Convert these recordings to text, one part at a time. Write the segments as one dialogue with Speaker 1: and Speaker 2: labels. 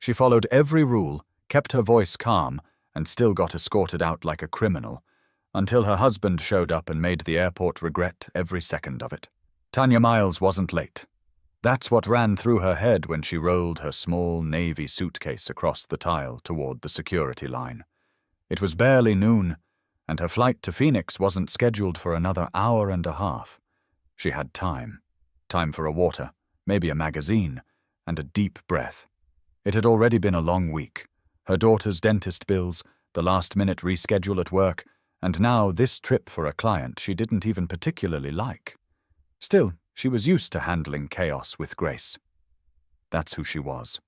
Speaker 1: She followed every rule, kept her voice calm, and still got escorted out like a criminal, until her husband showed up and made the airport regret every second of it. Tanya Miles wasn't late. That's what ran through her head when she rolled her small navy suitcase across the tile toward the security line. It was barely noon, and her flight to Phoenix wasn't scheduled for another hour and a half. She had time. Time for a water, maybe a magazine, and a deep breath. It had already been a long week. Her daughter's dentist bills, the last-minute reschedule at work, and now this trip for a client she didn't even particularly like. Still, she was used to handling chaos with grace. That's who she was.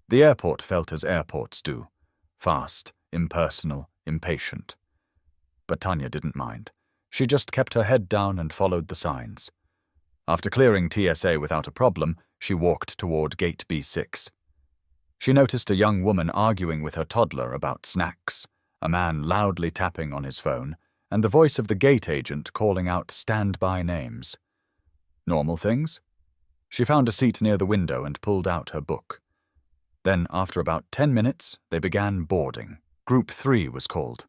Speaker 1: The airport felt as airports do. Fast, impersonal, impatient. But Tanya didn't mind. She just kept her head down and followed the signs. After clearing TSA without a problem, she walked toward Gate B6. She noticed a young woman arguing with her toddler about snacks, a man loudly tapping on his phone, and the voice of the gate agent calling out standby names. Normal things? She found a seat near the window and pulled out her book. Then, after about 10 minutes, they began boarding. Group 3 was called.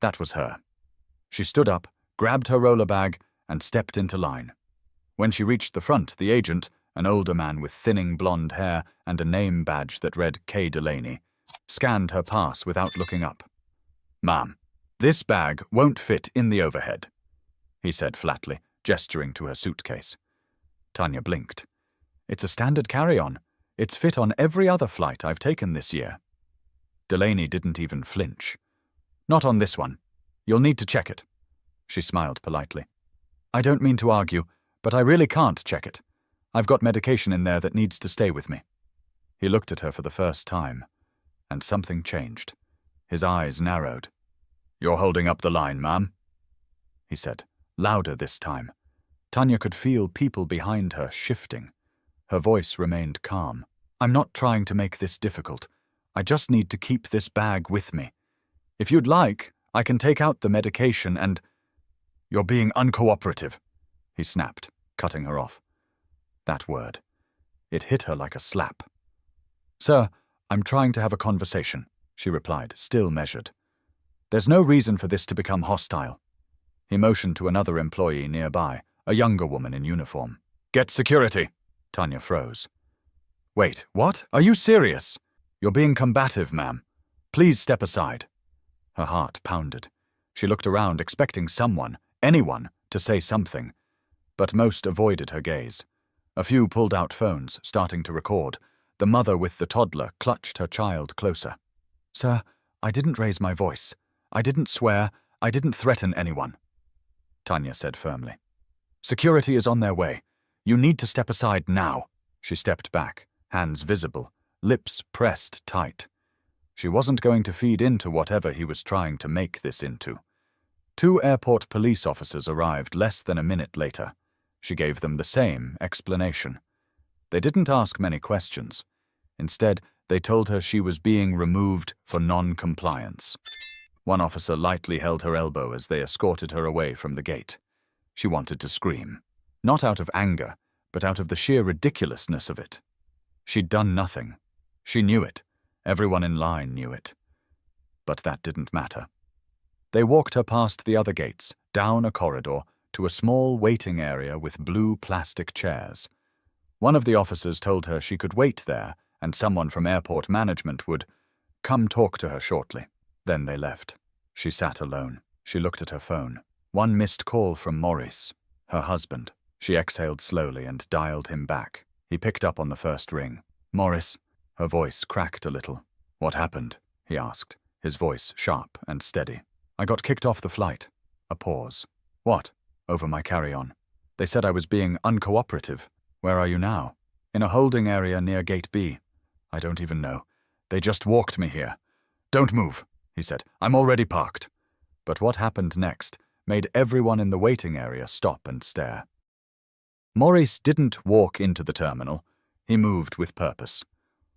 Speaker 1: That was her. She stood up, grabbed her roller bag, and stepped into line. When she reached the front, the agent, an older man with thinning blonde hair and a name badge that read K. Delaney, scanned her pass without looking up. "Ma'am, this bag won't fit in the overhead," he said flatly, gesturing to her suitcase. Tanya blinked. "It's a standard carry-on. It's fit on every other flight I've taken this year." Delaney didn't even flinch. "Not on this one. You'll need to check it." She smiled politely. "I don't mean to argue, but I really can't check it. I've got medication in there that needs to stay with me." He looked at her for the first time, and something changed. His eyes narrowed. "You're holding up the line, ma'am," he said, louder this time. Tanya could feel people behind her shifting. Her voice remained calm. "I'm not trying to make this difficult. I just need to keep this bag with me. If you'd like, I can take out the medication and—" "You're being uncooperative," he snapped, cutting her off. That word. It hit her like a slap. "Sir, I'm trying to have a conversation," she replied, still measured. "There's no reason for this to become hostile." He motioned to another employee nearby, a younger woman in uniform. "Get security!" Tanya froze. "Wait, what? Are you serious?" "You're being combative, ma'am. Please step aside." Her heart pounded. She looked around, expecting someone, anyone, to say something, but most avoided her gaze. A few pulled out phones, starting to record. The mother with the toddler clutched her child closer. "Sir, I didn't raise my voice. I didn't swear. I didn't threaten anyone," Tanya said firmly. "Security is on their way. You need to step aside now." She stepped back, hands visible, lips pressed tight. She wasn't going to feed into whatever he was trying to make this into. 2 airport police officers arrived less than a minute later. She gave them the same explanation. They didn't ask many questions. Instead, they told her she was being removed for non-compliance. One officer lightly held her elbow as they escorted her away from the gate. She wanted to scream. Not out of anger, but out of the sheer ridiculousness of it. She'd done nothing. She knew it. Everyone in line knew it. But that didn't matter. They walked her past the other gates, down a corridor, to a small waiting area with blue plastic chairs. One of the officers told her she could wait there, and someone from airport management would come talk to her shortly. Then they left. She sat alone. She looked at her phone. One missed call from Maurice, her husband. She exhaled slowly and dialed him back. He picked up on the first ring. "Maurice." Her voice cracked a little. "What happened?" he asked, his voice sharp and steady. "I got kicked off the flight." A pause. "What?" "Over my carry-on. They said I was being uncooperative." "Where are you now?" "In a holding area near Gate B." "I don't even know. They just walked me here." "Don't move," he said. "I'm already parked." But what happened next made everyone in the waiting area stop and stare. Maurice didn't walk into the terminal. He moved with purpose.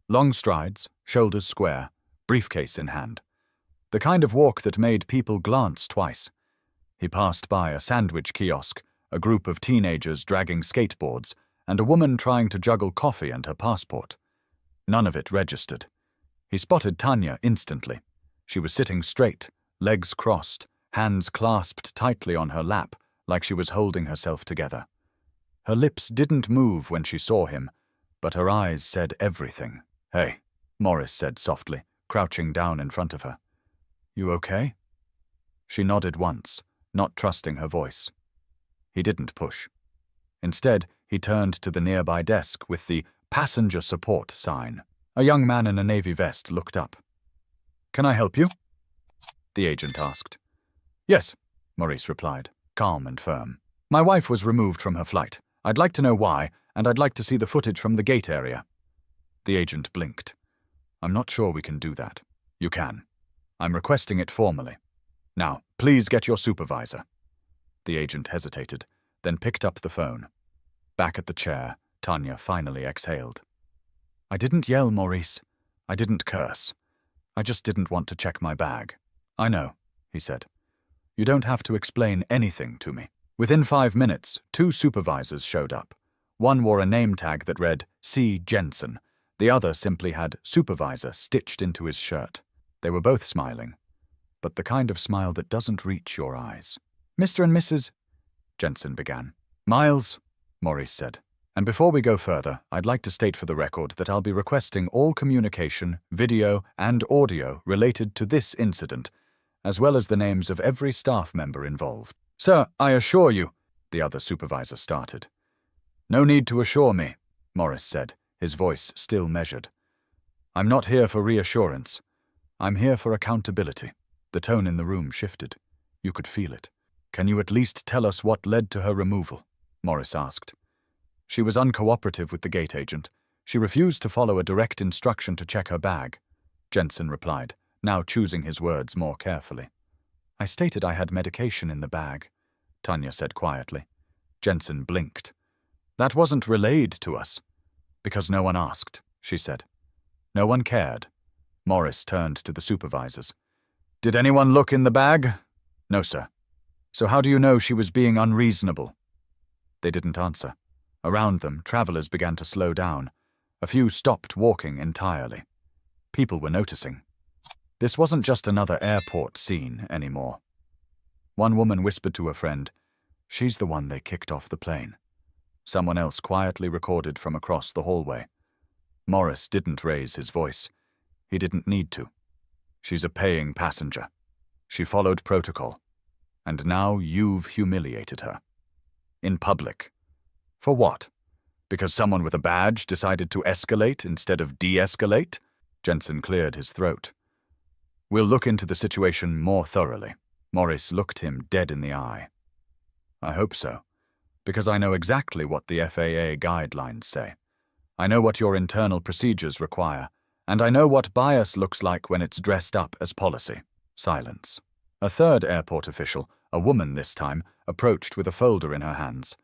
Speaker 1: Long strides, shoulders square, briefcase in hand. The kind of walk that made people glance twice. He passed by a sandwich kiosk, a group of teenagers dragging skateboards, and a woman trying to juggle coffee and her passport. None of it registered. He spotted Tanya instantly. She was sitting straight, legs crossed, hands clasped tightly on her lap, like she was holding herself together. Her lips didn't move when she saw him, but her eyes said everything. "Hey," Morris said softly, crouching down in front of her. "You okay?" She nodded once, not trusting her voice. He didn't push. Instead, he turned to the nearby desk with the passenger support sign. A young man in a navy vest looked up. "Can I help you?" the agent asked. "Yes," Maurice replied, calm and firm. "My wife was removed from her flight. I'd like to know why, and I'd like to see the footage from the gate area." The agent blinked. "I'm not sure we can do that." "You can. I'm requesting it formally. Now, please get your supervisor." The agent hesitated, then picked up the phone. Back at the chair, Tanya finally exhaled. "I didn't yell, Maurice. I didn't curse. I just didn't want to check my bag." "I know," he said. "You don't have to explain anything to me." Within 5 minutes, 2 supervisors showed up. One wore a name tag that read C. Jensen. The other simply had supervisor stitched into his shirt. They were both smiling, but the kind of smile that doesn't reach your eyes. "Mr. and Mrs. Jensen began. "Miles," Maurice said. "And before we go further, I'd like to state for the record that I'll be requesting all communication, video, and audio related to this incident, as well as the names of every staff member involved." "Sir, I assure you," the other supervisor started. "No need to assure me," Morris said, his voice still measured. "I'm not here for reassurance. I'm here for accountability." The tone in the room shifted. You could feel it. "Can you at least tell us what led to her removal?" Morris asked. "She was uncooperative with the gate agent. She refused to follow a direct instruction to check her bag," Jensen replied, now choosing his words more carefully. "I stated I had medication in the bag," Tanya said quietly. Jensen blinked. "That wasn't relayed to us." "Because no one asked," she said. "No one cared." Morris turned to the supervisors. "Did anyone look in the bag?" "No, sir." "So how do you know she was being unreasonable?" They didn't answer. Around them, travelers began to slow down. A few stopped walking entirely. People were noticing. This wasn't just another airport scene anymore. One woman whispered to a friend, "She's the one they kicked off the plane." Someone else quietly recorded from across the hallway. Morris didn't raise his voice. He didn't need to. "She's a paying passenger. She followed protocol. And now you've humiliated her. In public. For what? Because someone with a badge decided to escalate instead of de-escalate?" Jensen cleared his throat. "We'll look into the situation more thoroughly." Morris looked him dead in the eye. "I hope so, because I know exactly what the FAA guidelines say. I know what your internal procedures require, and I know what bias looks like when it's dressed up as policy." Silence. A third airport official, a woman this time, approached with a folder in her hands.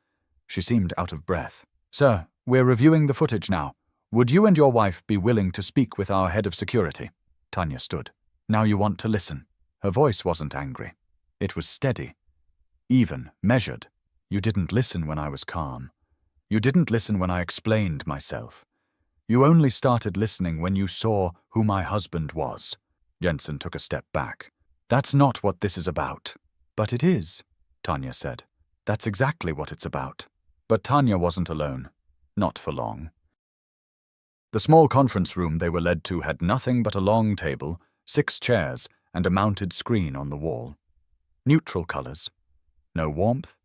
Speaker 1: She seemed out of breath. "Sir, we're reviewing the footage now. Would you and your wife be willing to speak with our head of security?" Tanya stood. "Now you want to listen." Her voice wasn't angry. It was steady, even, measured. "You didn't listen when I was calm. You didn't listen when I explained myself. You only started listening when you saw who my husband was." Jensen took a step back. "That's not what this is about." "But it is," Tanya said. "That's exactly what it's about." But Tanya wasn't alone. Not for long. The small conference room they were led to had nothing but a long table, 6 chairs, and a mounted screen on the wall. Neutral colors. No warmth.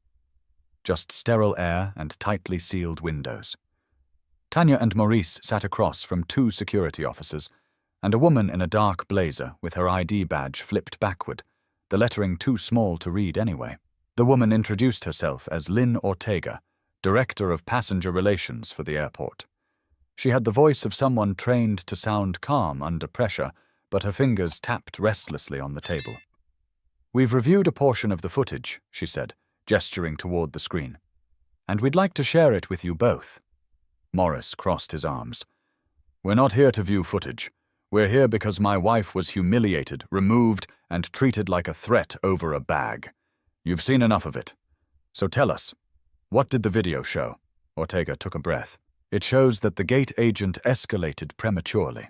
Speaker 1: Just sterile air and tightly sealed windows. Tanya and Maurice sat across from 2 security officers, and a woman in a dark blazer with her ID badge flipped backward, the lettering too small to read anyway. The woman introduced herself as Lynn Ortega, Director of Passenger Relations for the airport. She had the voice of someone trained to sound calm under pressure, but her fingers tapped restlessly on the table. "We've reviewed a portion of the footage," she said, gesturing toward the screen. "And we'd like to share it with you both." Morris crossed his arms. "We're not here to view footage. We're here because my wife was humiliated, removed, and treated like a threat over a bag. You've seen enough of it. So tell us, what did the video show?" Ortega took a breath. It shows that the gate agent escalated prematurely.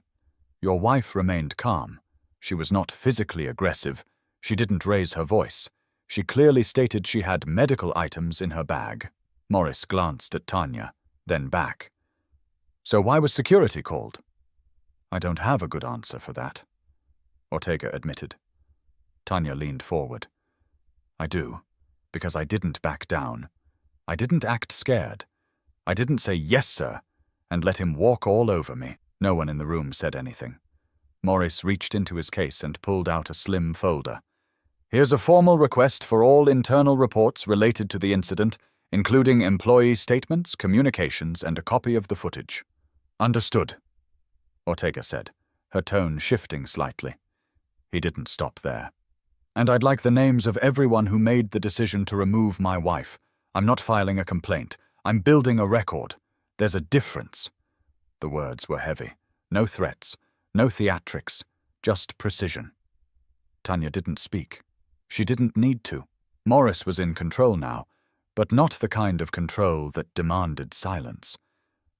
Speaker 1: Your wife remained calm. She was not physically aggressive. She didn't raise her voice. She clearly stated she had medical items in her bag. Morris glanced at Tanya, then back. So why was security called? I don't have a good answer for that, Ortega admitted. Tanya leaned forward. I do, because I didn't back down. I didn't act scared. I didn't say yes, sir, and let him walk all over me. No one in the room said anything. Morris reached into his case and pulled out a slim folder. Here's a formal request for all internal reports related to the incident, including employee statements, communications, and a copy of the footage. Understood, Ortega said, her tone shifting slightly. He didn't stop there. And I'd like the names of everyone who made the decision to remove my wife. I'm not filing a complaint. I'm building a record. There's a difference. The words were heavy. No threats, no theatrics, just precision. Tanya didn't speak. She didn't need to. Morris was in control now, but not the kind of control that demanded silence.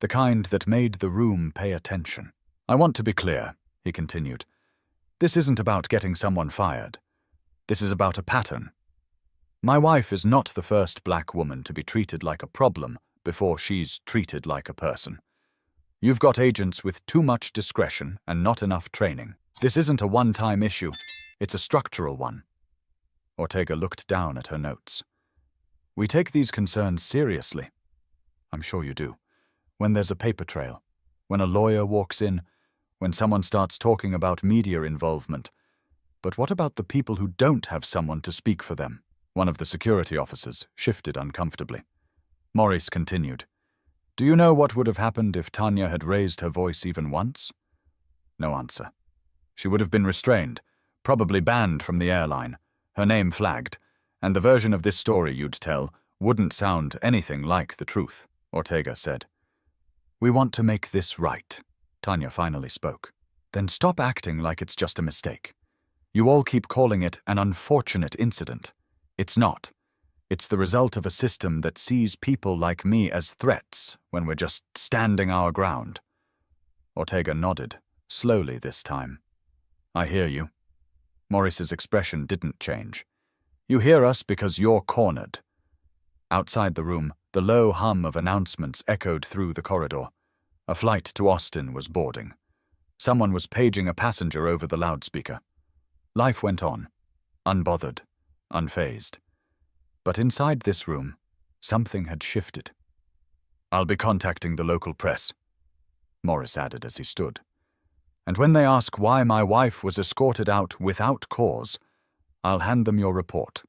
Speaker 1: The kind that made the room pay attention. I want to be clear, he continued. This isn't about getting someone fired. This is about a pattern. My wife is not the first black woman to be treated like a problem before she's treated like a person. You've got agents with too much discretion and not enough training. This isn't a one-time issue. It's a structural one. Ortega looked down at her notes. We take these concerns seriously. I'm sure you do. When there's a paper trail, when a lawyer walks in, when someone starts talking about media involvement. But what about the people who don't have someone to speak for them? One of the security officers shifted uncomfortably. Morris continued. Do you know what would have happened if Tanya had raised her voice even once? No answer. She would have been restrained, probably banned from the airline, her name flagged, and the version of this story you'd tell wouldn't sound anything like the truth, Ortega said. We want to make this right, Tanya finally spoke. Then stop acting like it's just a mistake. You all keep calling it an unfortunate incident. It's not. It's the result of a system that sees people like me as threats when we're just standing our ground. Ortega nodded, slowly this time. I hear you. Morris's expression didn't change. You hear us because you're cornered. Outside the room, the low hum of announcements echoed through the corridor. A flight to Austin was boarding. Someone was paging a passenger over the loudspeaker. Life went on, unbothered, unfazed. But inside this room, something had shifted. I'll be contacting the local press, Morris added as he stood. And when they ask why my wife was escorted out without cause, I'll hand them your report.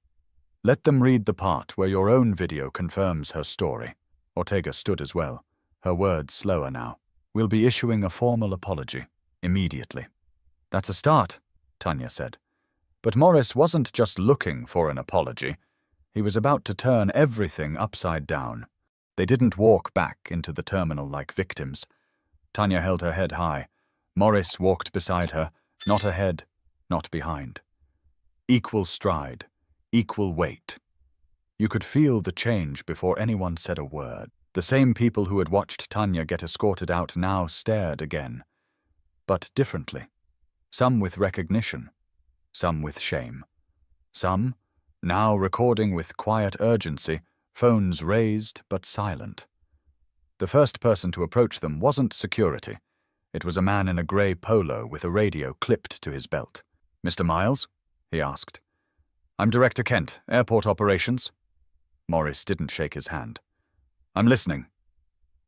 Speaker 1: Let them read the part where your own video confirms her story. Ortega stood as well, her words slower now. We'll be issuing a formal apology, immediately. That's a start, Tanya said. But Morris wasn't just looking for an apology. He was about to turn everything upside down. They didn't walk back into the terminal like victims. Tanya held her head high. Morris walked beside her, not ahead, not behind. Equal stride, equal weight. You could feel the change before anyone said a word. The same people who had watched Tanya get escorted out now stared again. But differently. Some with recognition, some with shame. Some, now recording with quiet urgency, phones raised but silent. The first person to approach them wasn't security. It was a man in a grey polo with a radio clipped to his belt. Mr. Miles? He asked. I'm Director Kent, Airport Operations. Morris didn't shake his hand. I'm listening.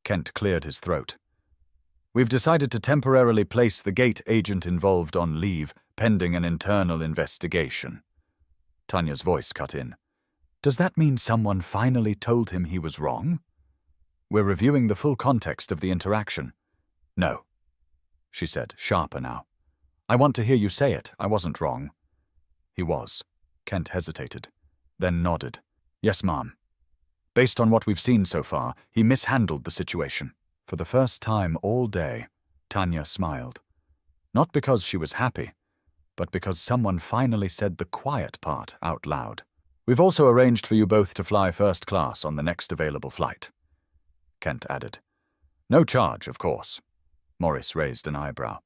Speaker 1: Kent cleared his throat. We've decided to temporarily place the gate agent involved on leave, pending an internal investigation. Tanya's voice cut in. Does that mean someone finally told him he was wrong? We're reviewing the full context of the interaction. No, she said, sharper now. I want to hear you say it. I wasn't wrong. He was. Kent hesitated, then nodded. Yes, ma'am. Based on what we've seen so far, he mishandled the situation. For the first time all day, Tanya smiled. Not because she was happy, but because someone finally said the quiet part out loud. We've also arranged for you both to fly first class on the next available flight, Kent added. No charge, of course. Morris raised an eyebrow.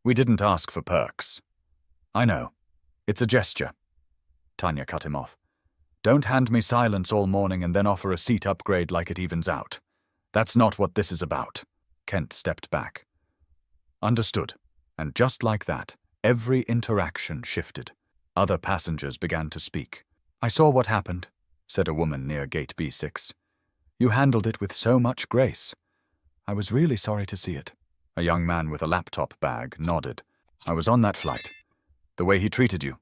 Speaker 1: We didn't ask for perks. I know. It's a gesture. Tanya cut him off. Don't hand me silence all morning and then offer a seat upgrade like it evens out. That's not what this is about. Kent stepped back. Understood. And just like that, every interaction shifted. Other passengers began to speak. I saw what happened, said a woman near gate B6. You handled it with so much grace. I was really sorry to see it. A young man with a laptop bag nodded. I was on that flight. The way he treated you,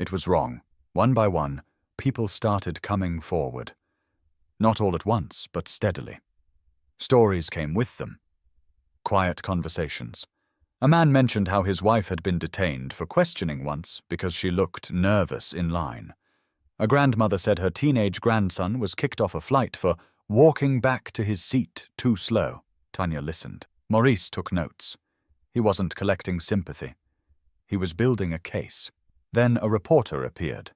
Speaker 1: it was wrong. One by one, people started coming forward. Not all at once, but steadily. Stories came with them. Quiet conversations. A man mentioned how his wife had been detained for questioning once because she looked nervous in line. A grandmother said her teenage grandson was kicked off a flight for walking back to his seat too slow. Tanya listened. Maurice took notes. He wasn't collecting sympathy. He was building a case. Then a reporter appeared.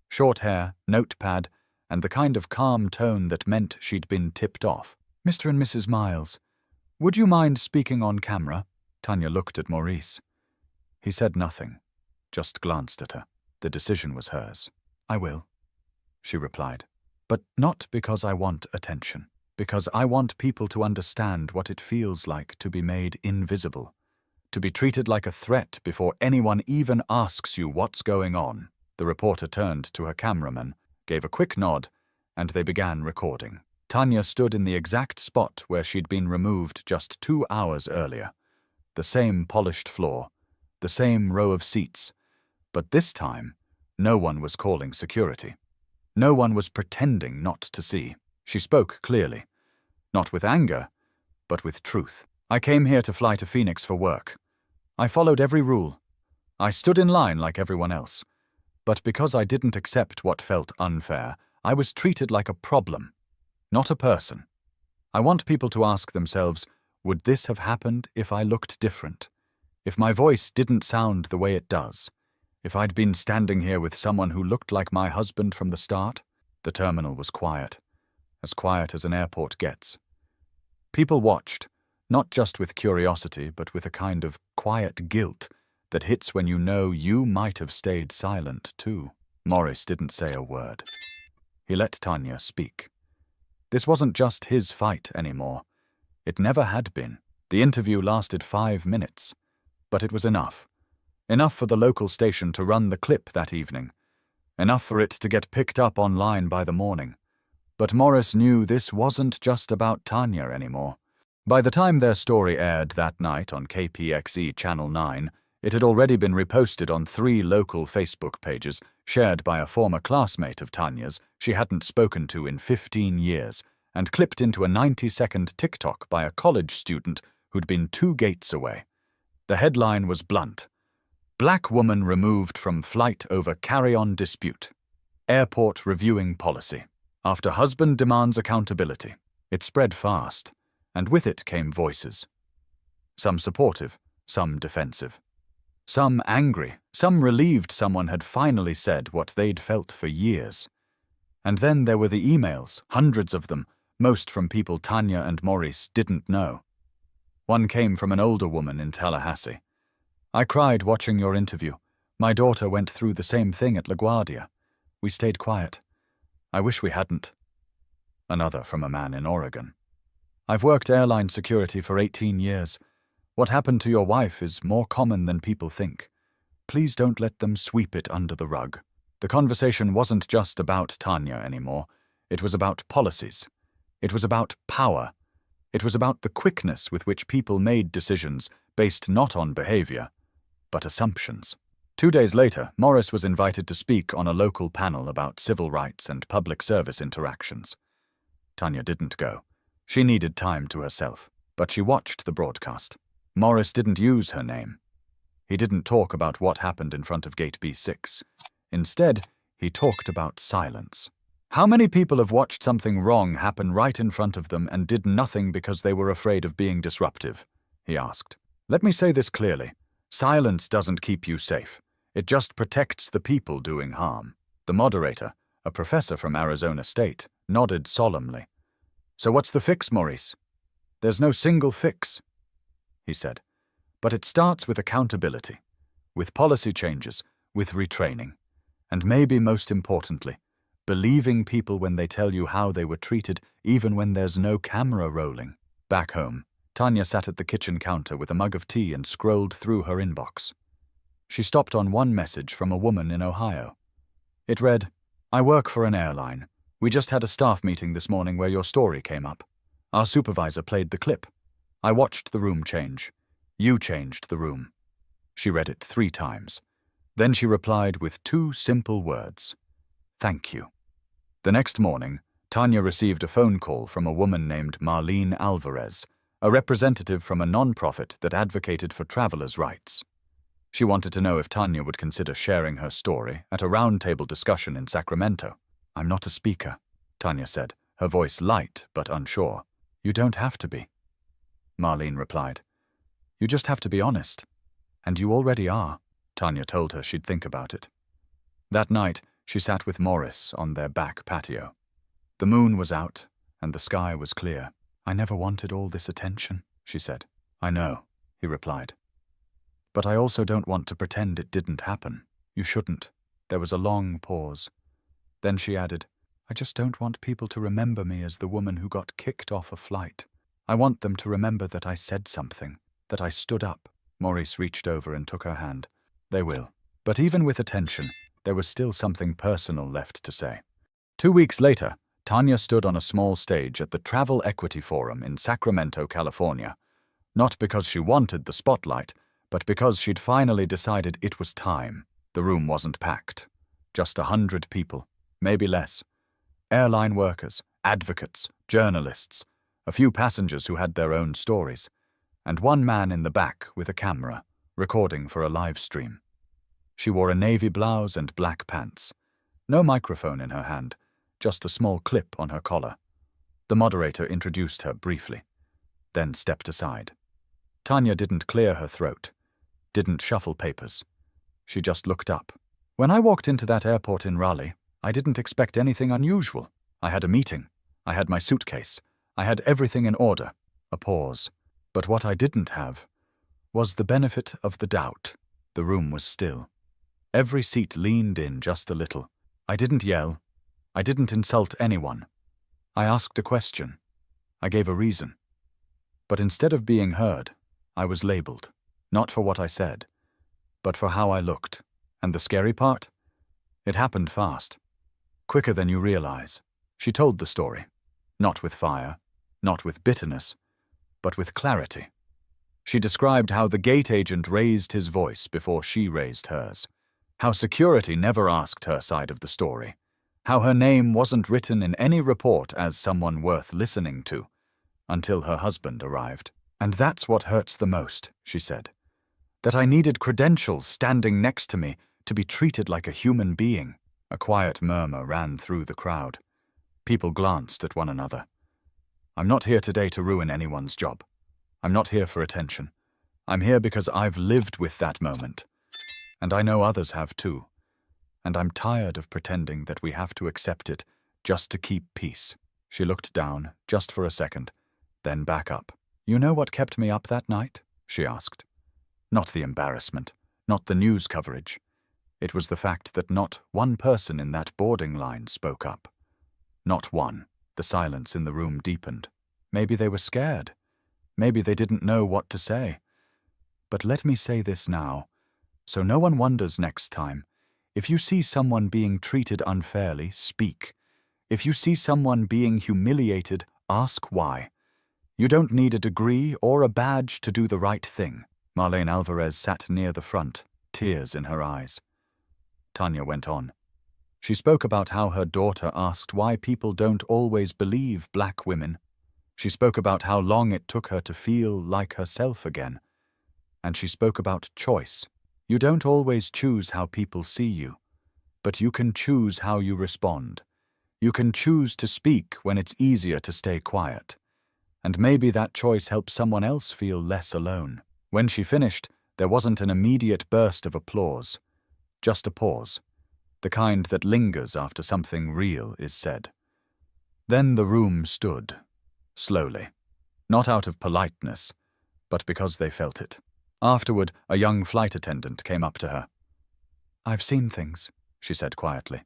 Speaker 1: Short hair, notepad, and the kind of calm tone that meant she'd been tipped off. Mr. and Mrs. Miles, would you mind speaking on camera? Tanya looked at Maurice. He said nothing, just glanced at her. The decision was hers. I will, she replied. But not because I want attention. Because I want people to understand what it feels like to be made invisible. To be treated like a threat before anyone even asks you what's going on. The reporter turned to her cameraman, gave a quick nod, and they began recording. Tanya stood in the exact spot where she'd been removed just 2 hours earlier. The same polished floor, the same row of seats, but this time, no one was calling security. No one was pretending not to see. She spoke clearly, not with anger, but with truth. I came here to fly to Phoenix for work. I followed every rule. I stood in line like everyone else. But because I didn't accept what felt unfair, I was treated like a problem, not a person. I want people to ask themselves, would this have happened if I looked different? If my voice didn't sound the way it does? If I'd been standing here with someone who looked like my husband from the start? The terminal was quiet as an airport gets. People watched, not just with curiosity, but with a kind of quiet guilt that hits when you know you might have stayed silent too. Morris didn't say a word. He let Tanya speak. This wasn't just his fight anymore. It never had been. The interview lasted 5 minutes, but it was enough. Enough for the local station to run the clip that evening. Enough for it to get picked up online by the morning. But Morris knew this wasn't just about Tanya anymore. By the time their story aired that night on KPXE Channel 9, it had already been reposted on 3 local Facebook pages, shared by a former classmate of Tanya's she hadn't spoken to in 15 years, and clipped into a 90-second TikTok by a college student who'd been 2 gates away. The headline was blunt. Black woman removed from flight over carry-on dispute. Airport reviewing policy. After husband demands accountability. It spread fast, and with it came voices. Some supportive, some defensive. Some angry, some relieved someone had finally said what they'd felt for years. And then there were the emails, hundreds of them, most from people Tanya and Maurice didn't know. One came from an older woman in Tallahassee. I cried watching your interview. My daughter went through the same thing at LaGuardia. We stayed quiet. I wish we hadn't. Another from a man in Oregon. I've worked airline security for 18 years. What happened to your wife is more common than people think. Please don't let them sweep it under the rug. The conversation wasn't just about Tanya anymore. It was about policies. It was about power. It was about the quickness with which people made decisions based not on behavior, but assumptions. 2 days later, Morris was invited to speak on a local panel about civil rights and public service interactions. Tanya didn't go. She needed time to herself, but she watched the broadcast. Morris didn't use her name. He didn't talk about what happened in front of Gate B6. Instead, he talked about silence. How many people have watched something wrong happen right in front of them and did nothing because they were afraid of being disruptive? He asked. Let me say this clearly. Silence doesn't keep you safe. It just protects the people doing harm. The moderator, a professor from Arizona State, nodded solemnly. So what's the fix, Maurice? There's no single fix, he said. But it starts with accountability, with policy changes, with retraining, and maybe most importantly, believing people when they tell you how they were treated, even when there's no camera rolling. Back home, Tanya sat at the kitchen counter with a mug of tea and scrolled through her inbox. She stopped on one message from a woman in Ohio. It read, "I work for an airline. We just had a staff meeting this morning where your story came up. Our supervisor played the clip. I watched the room change. You changed the room." She read it 3 times. Then she replied with 2 simple words. "Thank you." The next morning, Tanya received a phone call from a woman named Marlene Alvarez, a representative from a non-profit that advocated for travelers' rights. She wanted to know if Tanya would consider sharing her story at a roundtable discussion in Sacramento. "I'm not a speaker," Tanya said, her voice light but unsure. "You don't have to be," Marlene replied. "You just have to be honest. And you already are." Tanya told her she'd think about it. That night, she sat with Morris on their back patio. The moon was out, and the sky was clear. "I never wanted all this attention," she said. "I know," he replied. "But I also don't want to pretend it didn't happen. You shouldn't." There was a long pause. Then she added, "I just don't want people to remember me as the woman who got kicked off a flight. I want them to remember that I said something, that I stood up." Maurice reached over and took her hand. "They will." But even with attention, there was still something personal left to say. 2 weeks later, Tanya stood on a small stage at the Travel Equity Forum in Sacramento, California. Not because she wanted the spotlight, but because she'd finally decided it was time. The room wasn't packed. Just 100 people, maybe less. Airline workers, advocates, journalists, a few passengers who had their own stories, and one man in the back with a camera, recording for a live stream. She wore a navy blouse and black pants. No microphone in her hand, just a small clip on her collar. The moderator introduced her briefly, then stepped aside. Tanya didn't clear her throat, didn't shuffle papers. She just looked up. "When I walked into that airport in Raleigh, I didn't expect anything unusual. I had a meeting. I had my suitcase. I had everything in order." A pause. "But what I didn't have was the benefit of the doubt." The room was still. Every seat leaned in just a little. I didn't yell. I didn't insult anyone. I asked a question. I gave a reason. But instead of being heard, I was labeled. Not for what I said, but for how I looked. And the scary part? It happened fast. Quicker than you realize. She told the story. Not with fire, not with bitterness, but with clarity. She described how the gate agent raised his voice before she raised hers. How security never asked her side of the story. How her name wasn't written in any report as someone worth listening to, until her husband arrived. "And that's what hurts the most," she said. "That I needed credentials standing next to me to be treated like a human being." A quiet murmur ran through the crowd. People glanced at one another. "I'm not here today to ruin anyone's job. I'm not here for attention. I'm here because I've lived with that moment. And I know others have too. And I'm tired of pretending that we have to accept it just to keep peace." She looked down, just for a second, then back up. "You know what kept me up that night?" she asked. Not the embarrassment, not the news coverage. It was the fact that not one person in that boarding line spoke up. Not one. The silence in the room deepened. Maybe they were scared. Maybe they didn't know what to say. But let me say this now, so no one wonders next time. If you see someone being treated unfairly, speak. If you see someone being humiliated, ask why. You don't need a degree or a badge to do the right thing. Marlene Alvarez sat near the front, tears in her eyes. Tanya went on. She spoke about how her daughter asked why people don't always believe black women. She spoke about how long it took her to feel like herself again. And she spoke about choice. You don't always choose how people see you, but you can choose how you respond. You can choose to speak when it's easier to stay quiet. And maybe that choice helps someone else feel less alone. When she finished, there wasn't an immediate burst of applause, just a pause, the kind that lingers after something real is said. Then the room stood, slowly. not out of politeness, but because they felt it. Afterward, a young flight attendant came up to her. "I've seen things," she said quietly.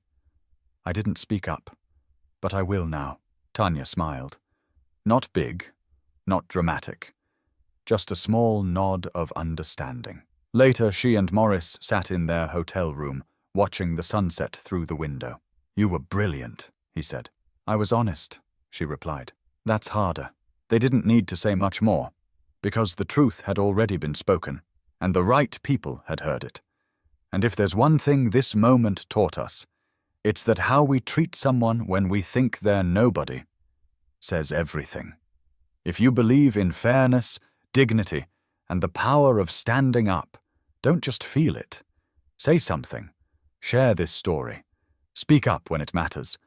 Speaker 1: "I didn't speak up, but I will now." Tanya smiled. Not big, not dramatic, just a small nod of understanding. Later, she and Morris sat in their hotel room, watching the sunset through the window. "You were brilliant," he said. "I was honest," she replied. "That's harder." They didn't need to say much more, because the truth had already been spoken, and the right people had heard it. And if there's one thing this moment taught us, it's that how we treat someone when we think they're nobody says everything. If you believe in fairness, dignity, and the power of standing up, don't just feel it. Say something. Share this story. Speak up when it matters.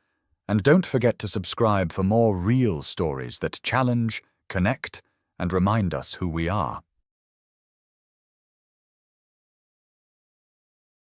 Speaker 1: And don't forget to subscribe for more real stories that challenge, connect, and remind us who we are.